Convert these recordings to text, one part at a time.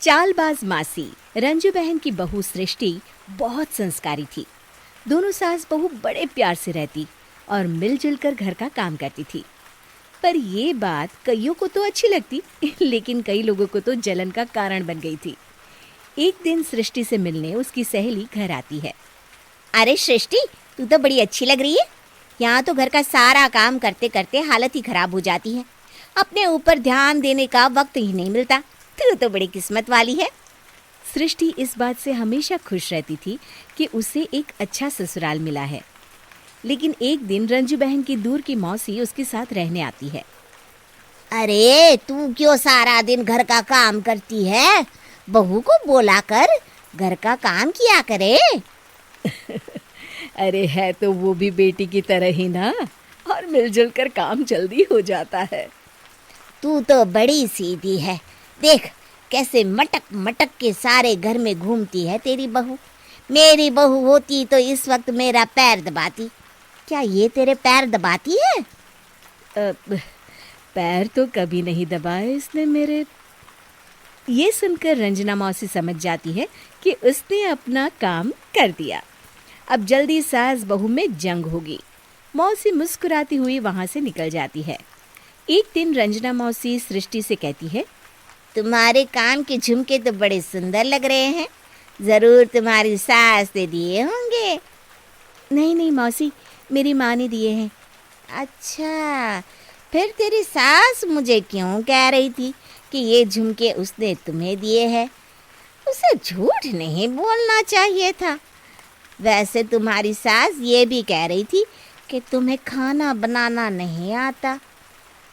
चालबाज मासी रंजू बहन की बहू सृष्टि बहुत संस्कारी थी। दोनों सास बहू बड़े प्यार से रहती और मिलजुल कर घर का काम करती थी। पर ये बात कईयों को तो अच्छी लगती लेकिन कई लोगों को तो जलन का कारण बन गई थी। एक दिन सृष्टि से मिलने उसकी सहेली घर आती है। अरे सृष्टि, तू तो बड़ी अच्छी लग रही है। यहाँ तो घर का सारा काम करते करते हालत ही खराब हो जाती है। अपने ऊपर ध्यान देने का वक्त ही नहीं मिलता। तू तो बड़ी किस्मत वाली है। सृष्टि इस बात से हमेशा खुश रहती थी कि उसे एक अच्छा ससुराल मिला है। लेकिन एक दिन रंजू बहन की दूर की मौसी उसके साथ रहने आती है। अरे तू क्यों सारा दिन घर का काम करती है? बहू को बोला कर घर का काम किया करे। अरे है तो वो भी बेटी की तरह ही ना, और मिलजुल कर काम जल्दी हो जाता है। तू तो बड़ी सीधी है। देख कैसे मटक मटक के सारे घर में घूमती है तेरी बहू। मेरी बहू होती तो इस वक्त मेरा पैर दबाती। क्या ये तेरे पैर दबाती है? पैर तो कभी नहीं दबाए इसने मेरे। ये सुनकर रंजना मौसी समझ जाती है कि उसने अपना काम कर दिया। अब जल्दी सास बहू में जंग होगी। मौसी मुस्कुराती हुई वहां से निकल जाती है। एक दिन रंजना मौसी सृष्टि से कहती है, तुम्हारे कान के झुमके तो बड़े सुंदर लग रहे हैं। जरूर तुम्हारी सास ने दिए होंगे। नहीं नहीं मौसी, मेरी माँ ने दिए हैं। अच्छा, फिर तेरी सास मुझे क्यों कह रही थी कि ये झुमके उसने तुम्हें दिए हैं? उसे झूठ नहीं बोलना चाहिए था। वैसे तुम्हारी सास ये भी कह रही थी कि तुम्हें खाना बनाना नहीं आता,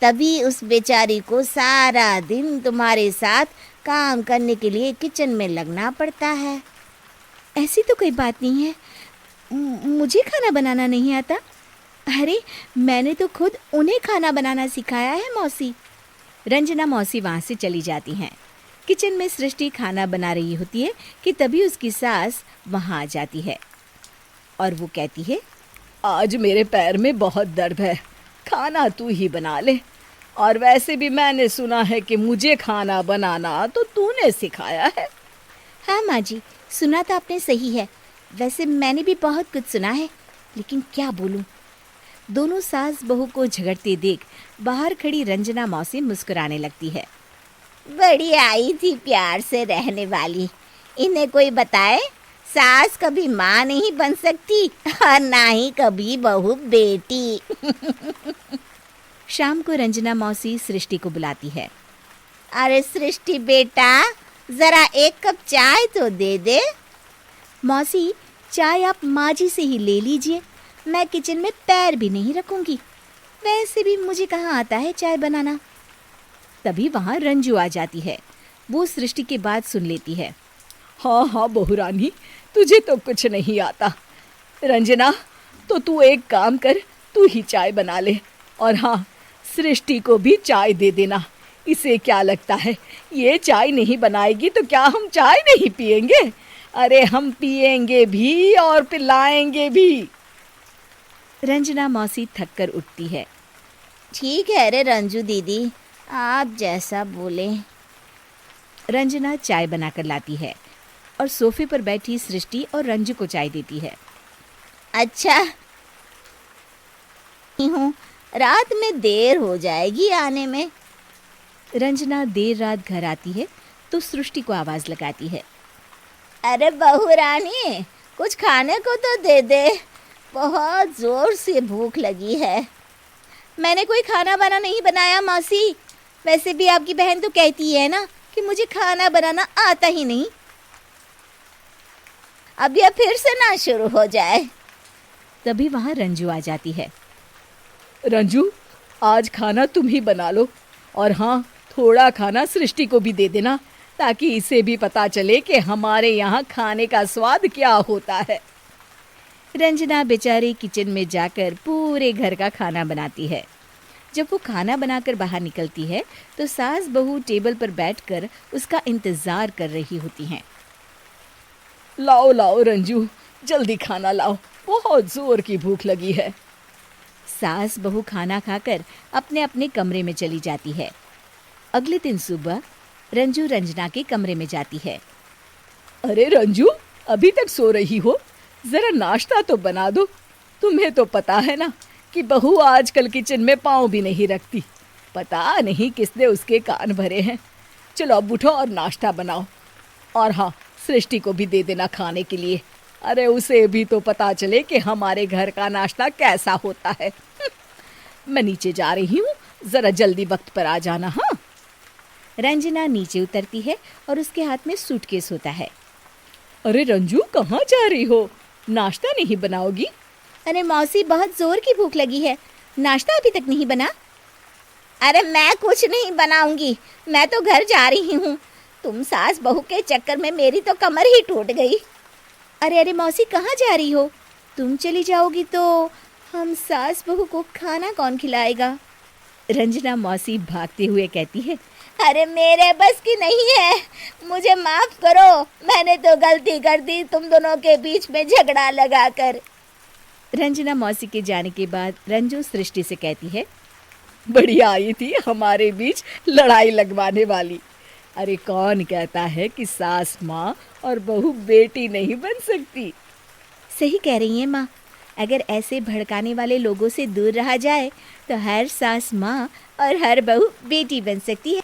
तभी उस बेचारी को सारा दिन तुम्हारे साथ काम करने के लिए किचन में लगना पड़ता है। ऐसी तो कोई बात नहीं है, मुझे खाना बनाना नहीं आता। अरे मैंने तो खुद उन्हें खाना बनाना सिखाया है मौसी। रंजना मौसी वहाँ से चली जाती हैं। किचन में सृष्टि खाना बना रही होती है कि तभी उसकी सास वहाँ आ जाती है और वो कहती है, आज मेरे पैर में बहुत दर्द है, खाना तू ही बना ले। और वैसे भी मैंने सुना है कि मुझे खाना बनाना तो तूने सिखाया है। हाँ माँ जी, सुना तो आपने सही है। वैसे मैंने भी बहुत कुछ सुना है, लेकिन क्या बोलूं। दोनों सास बहू को झगड़ते देख बाहर खड़ी रंजना मौसी मुस्कुराने लगती है। बड़ी आई थी प्यार से रहने वाली। इन्हें कोई बताए सास कभी माँ नहीं बन सकती और ना ही कभी बहू बेटी। शाम को रंजना मौसी सृष्टि को बुलाती है। अरे सृष्टि बेटा, जरा एक कप चाय तो दे दे। मौसी, चाय आप माँ जी से ही ले लीजिए, मैं किचन में पैर भी नहीं रखूंगी। वैसे भी मुझे कहाँ आता है चाय बनाना। तभी वहाँ रंजू आ जाती है। वो सृष्टि की बात सुन लेती है। हाँ हाँ बहू रानी, तुझे तो कुछ नहीं आता। रंजना, तो तू एक काम कर, तू ही चाय बना ले। और हाँ, सृष्टि को भी चाय दे देना। इसे क्या लगता है ये चाय नहीं बनाएगी तो क्या हम चाय नहीं पिएंगे? अरे हम पिएंगे भी और पिलाएंगे भी। रंजना मौसी थक कर उठती है। ठीक है रे रंजू दीदी, आप जैसा बोले। रंजना चाय बनाकर लाती है और सोफे पर बैठी सृष्टि और रंजू को चाय देती है। अच्छा हूँ, रात में देर हो जाएगी आने में। रंजना देर रात घर आती है तो सृष्टि को आवाज लगाती है। अरे बहू रानी, कुछ खाने को तो दे दे, बहुत जोर से भूख लगी है। मैंने कोई खाना वाना नहीं बनाया मौसी। वैसे भी आपकी बहन तो कहती है ना कि मुझे खाना बनाना आता ही नहीं। अब यह फिर से ना शुरू हो जाए। तभी वहाँ रंजू आ जाती है। रंजू, आज खाना तुम ही बना लो, और हाँ, थोड़ा खाना सृष्टि को भी दे देना, ताकि इसे भी पता चले कि हमारे यहाँ खाने का स्वाद क्या होता है। रंजना बेचारी किचन में जाकर पूरे घर का खाना बनाती है। जब वो खाना बनाकर बाहर निकलती है तो सास बहू टेबल पर बैठकर उसका इंतजार कर रही होती हैं। लाओ लाओ रंजू, जल्दी खाना लाओ, बहुत जोर की भूख लगी है। सास बहू खाना खाकर अपने अपने कमरे में चली जाती है। अगले दिन सुबह रंजू रंजना के कमरे में जाती है। अरे रंजू, अभी तक सो रही हो? जरा नाश्ता तो बना दो। तुम्हें तो पता है ना कि बहू आजकल किचन में पाँव भी नहीं रखती। पता नहीं किसने उसके कान भरे हैं। चलो अब उठो और नाश्ता बनाओ। और हाँ, सृष्टि को भी दे देना खाने के लिए। अरे उसे भी तो पता चले कि हमारे घर का नाश्ता कैसा होता है। मैं नीचे जा रही हूँ, जरा जल्दी वक्त पर आ जाना। हाँ। रंजना नीचे उतरती है और उसके हाथ में सूटकेस होता है। अरे रंजू, कहाँ जा रही हो? नाश्ता नहीं बनाओगी? अरे मौसी, बहुत जोर की भूख लगी है, नाश्ता अभी तक नहीं बना। अरे मैं कुछ नहीं बनाऊंगी, मैं तो घर जा रही हूँ। तुम सास बहू के चक्कर में मेरी तो कमर ही टूट गई। अरे अरे मौसी, कहाँ जा रही हो? तुम चली जाओगी तो हम सास बहू को खाना कौन खिलाएगा? रंजना मौसी भागते हुए कहती है। अरे मेरे बस की नहीं है, मुझे माफ करो। मैंने तो गलती कर दी तुम दोनों के बीच में झगड़ा लगाकर। रंजना मौसी के जाने के बाद रंजू सृष्टि से कहती है। बढ़िया आई थी हमारे बीच लड़ाई लगवाने वाली। अरे कौन कहता है कि सास माँ और बहू बेटी नहीं बन सकती? सही कह रही हैं माँ। अगर ऐसे भड़काने वाले लोगों से दूर रहा जाए तो हर सास माँ और हर बहू बेटी बन सकती है।